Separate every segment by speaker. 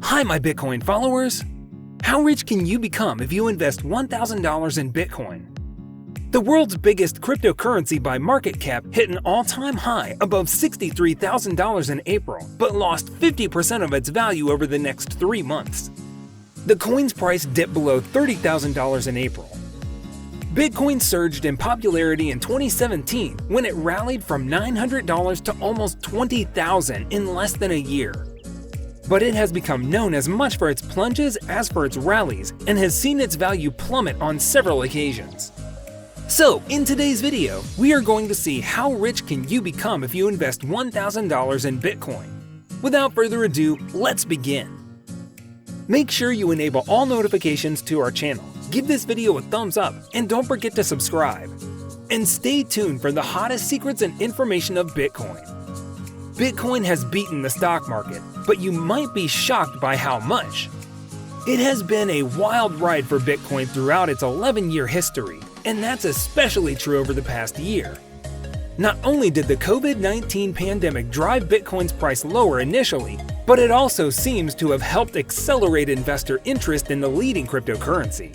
Speaker 1: Hi, my Bitcoin followers! How rich can you become if you invest $1,000 in Bitcoin? The world's biggest cryptocurrency by market cap hit an all-time high above $63,000 in April, but lost 50% of its value over the next 3 months. The coin's price dipped below $30,000 in April. Bitcoin surged in popularity in 2017 when it rallied from $900 to almost $20,000 in less than a year. But it has become known as much for its plunges as for its rallies and has seen its value plummet on several occasions. So, in today's video, we are going to see how rich can you become if you invest $1,000 in Bitcoin. Without further ado, let's begin. Make sure you enable all notifications to our channel, give this video a thumbs up, and don't forget to subscribe. And stay tuned for the hottest secrets and information of Bitcoin. Bitcoin has beaten the stock market, but you might be shocked by how much. It has been a wild ride for Bitcoin throughout its 11-year history, and that's especially true over the past year. Not only did the COVID-19 pandemic drive Bitcoin's price lower initially, but it also seems to have helped accelerate investor interest in the leading cryptocurrency.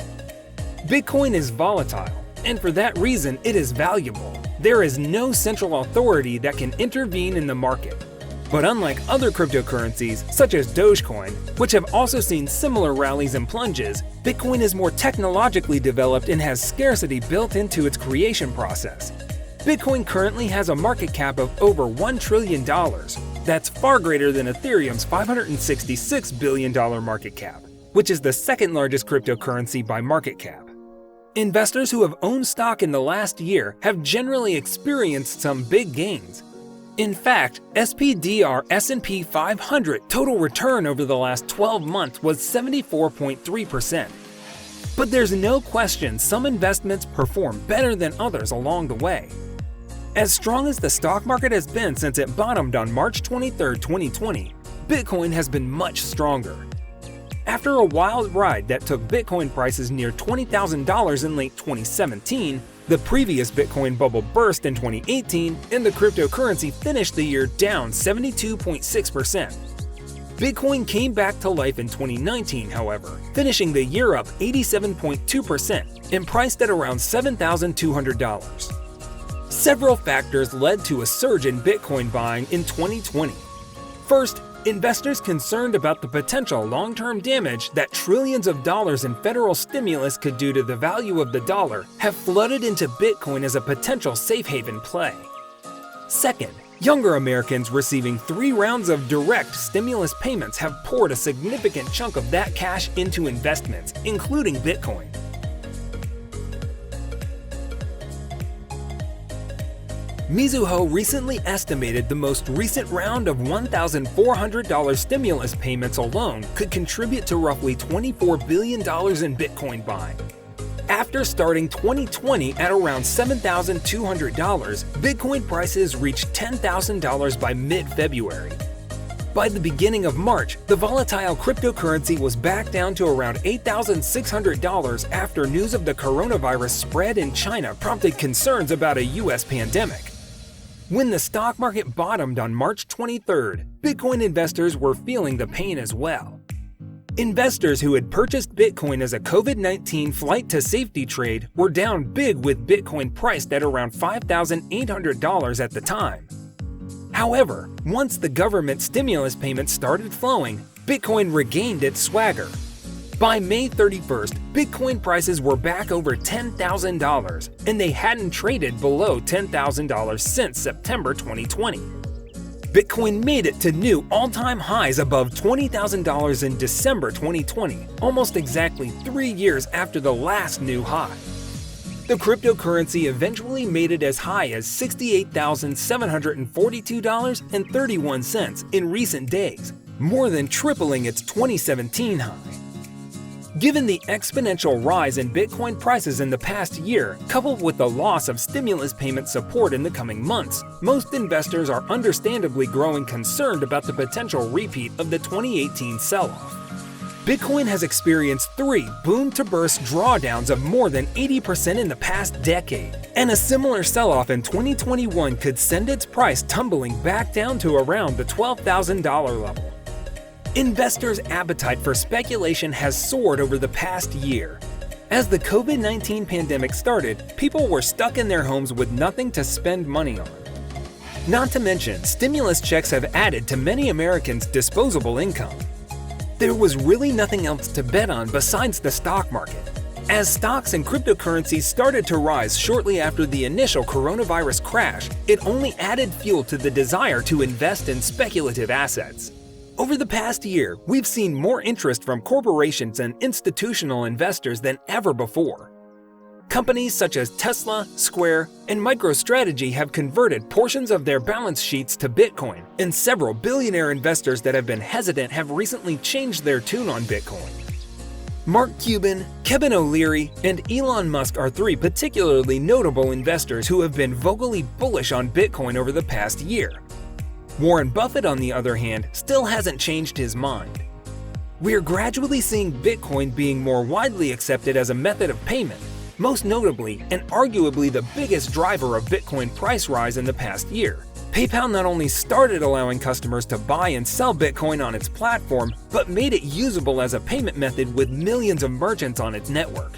Speaker 1: Bitcoin is volatile, and for that reason it is valuable. There is no central authority that can intervene in the market. But unlike other cryptocurrencies, such as Dogecoin, which have also seen similar rallies and plunges, Bitcoin is more technologically developed and has scarcity built into its creation process. Bitcoin currently has a market cap of over $1 trillion. That's far greater than Ethereum's $566 billion market cap, which is the second largest cryptocurrency by market cap. Investors who have owned stock in the last year have generally experienced some big gains. In fact, SPDR S&P 500 total return over the last 12 months was 74.3%. But there's no question some investments perform better than others along the way. As strong as the stock market has been since it bottomed on March 23, 2020, Bitcoin has been much stronger. After a wild ride that took Bitcoin prices near $20,000 in late 2017, the previous Bitcoin bubble burst in 2018, and the cryptocurrency finished the year down 72.6%. Bitcoin came back to life in 2019, however, finishing the year up 87.2% and priced at around $7,200. Several factors led to a surge in Bitcoin buying in 2020. First, investors concerned about the potential long-term damage that trillions of dollars in federal stimulus could do to the value of the dollar have flooded into Bitcoin as a potential safe haven play. Second, younger Americans receiving 3 rounds of direct stimulus payments have poured a significant chunk of that cash into investments, including Bitcoin. Mizuho recently estimated the most recent round of $1,400 stimulus payments alone could contribute to roughly $24 billion in Bitcoin buying. After starting 2020 at around $7,200, Bitcoin prices reached $10,000 by mid-February. By the beginning of March, the volatile cryptocurrency was back down to around $8,600 after news of the coronavirus spread in China prompted concerns about a US pandemic. When the stock market bottomed on March 23rd, Bitcoin investors were feeling the pain as well. Investors who had purchased Bitcoin as a COVID-19 flight to safety trade were down big with Bitcoin priced at around $5,800 at the time. However, once the government stimulus payments started flowing, Bitcoin regained its swagger. By May 31st, Bitcoin prices were back over $10,000, and they hadn't traded below $10,000 since September 2020. Bitcoin made it to new all-time highs above $20,000 in December 2020, almost exactly 3 years after the last new high. The cryptocurrency eventually made it as high as $68,742.31 in recent days, more than tripling its 2017 high. Given the exponential rise in Bitcoin prices in the past year, coupled with the loss of stimulus payment support in the coming months, most investors are understandably growing concerned about the potential repeat of the 2018 sell-off. Bitcoin has experienced 3 boom-to-burst drawdowns of more than 80% in the past decade, and a similar sell-off in 2021 could send its price tumbling back down to around the $12,000 level. Investors' appetite for speculation has soared over the past year. As the COVID-19 pandemic started, people were stuck in their homes with nothing to spend money on. Not to mention, stimulus checks have added to many Americans' disposable income. There was really nothing else to bet on besides the stock market. As stocks and cryptocurrencies started to rise shortly after the initial coronavirus crash, it only added fuel to the desire to invest in speculative assets. Over the past year, we've seen more interest from corporations and institutional investors than ever before. Companies such as Tesla, Square, and MicroStrategy have converted portions of their balance sheets to Bitcoin, and several billionaire investors that have been hesitant have recently changed their tune on Bitcoin. Mark Cuban, Kevin O'Leary, and Elon Musk are three particularly notable investors who have been vocally bullish on Bitcoin over the past year. Warren Buffett, on the other hand, still hasn't changed his mind. We are gradually seeing Bitcoin being more widely accepted as a method of payment, most notably and arguably the biggest driver of Bitcoin price rise in the past year. PayPal not only started allowing customers to buy and sell Bitcoin on its platform, but made it usable as a payment method with millions of merchants on its network.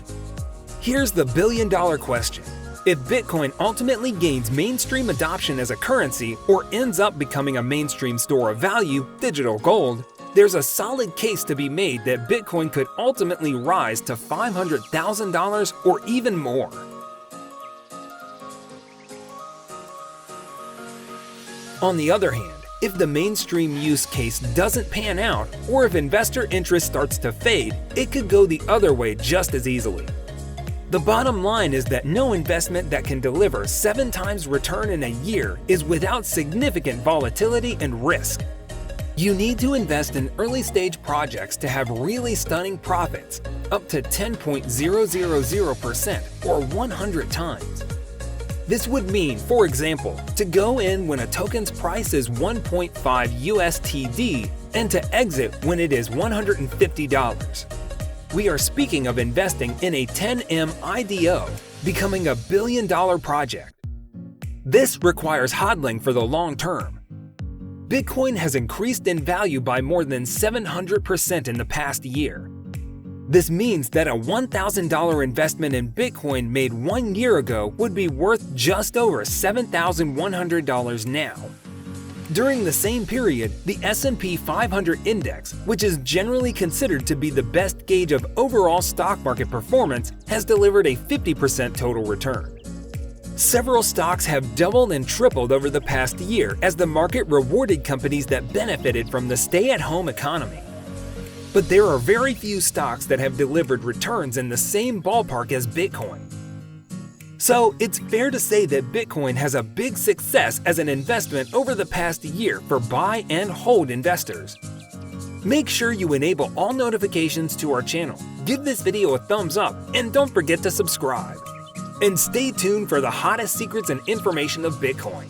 Speaker 1: Here's the billion-dollar question. If Bitcoin ultimately gains mainstream adoption as a currency or ends up becoming a mainstream store of value, digital gold, there's a solid case to be made that Bitcoin could ultimately rise to $500,000 or even more. On the other hand, if the mainstream use case doesn't pan out, or if investor interest starts to fade, it could go the other way just as easily. The bottom line is that no investment that can deliver 7 times return in a year is without significant volatility and risk. You need to invest in early-stage projects to have really stunning profits, up to 10.000% or 100 times. This would mean, for example, to go in when a token's price is 1.5 USTD and to exit when it is $150. We are speaking of investing in a 10M IDO, becoming a billion-dollar project. This requires hodling for the long term. Bitcoin has increased in value by more than 700% in the past year. This means that a $1,000 investment in Bitcoin made 1 year ago would be worth just over $7,100 now. During the same period, the S&P 500 index, which is generally considered to be the best gauge of overall stock market performance, has delivered a 50% total return. Several stocks have doubled and tripled over the past year as the market rewarded companies that benefited from the stay-at-home economy. But there are very few stocks that have delivered returns in the same ballpark as Bitcoin. So it's fair to say that Bitcoin has a big success as an investment over the past year for buy and hold investors. Make sure you enable all notifications to our channel, give this video a thumbs up, and don't forget to subscribe. And stay tuned for the hottest secrets and information of Bitcoin.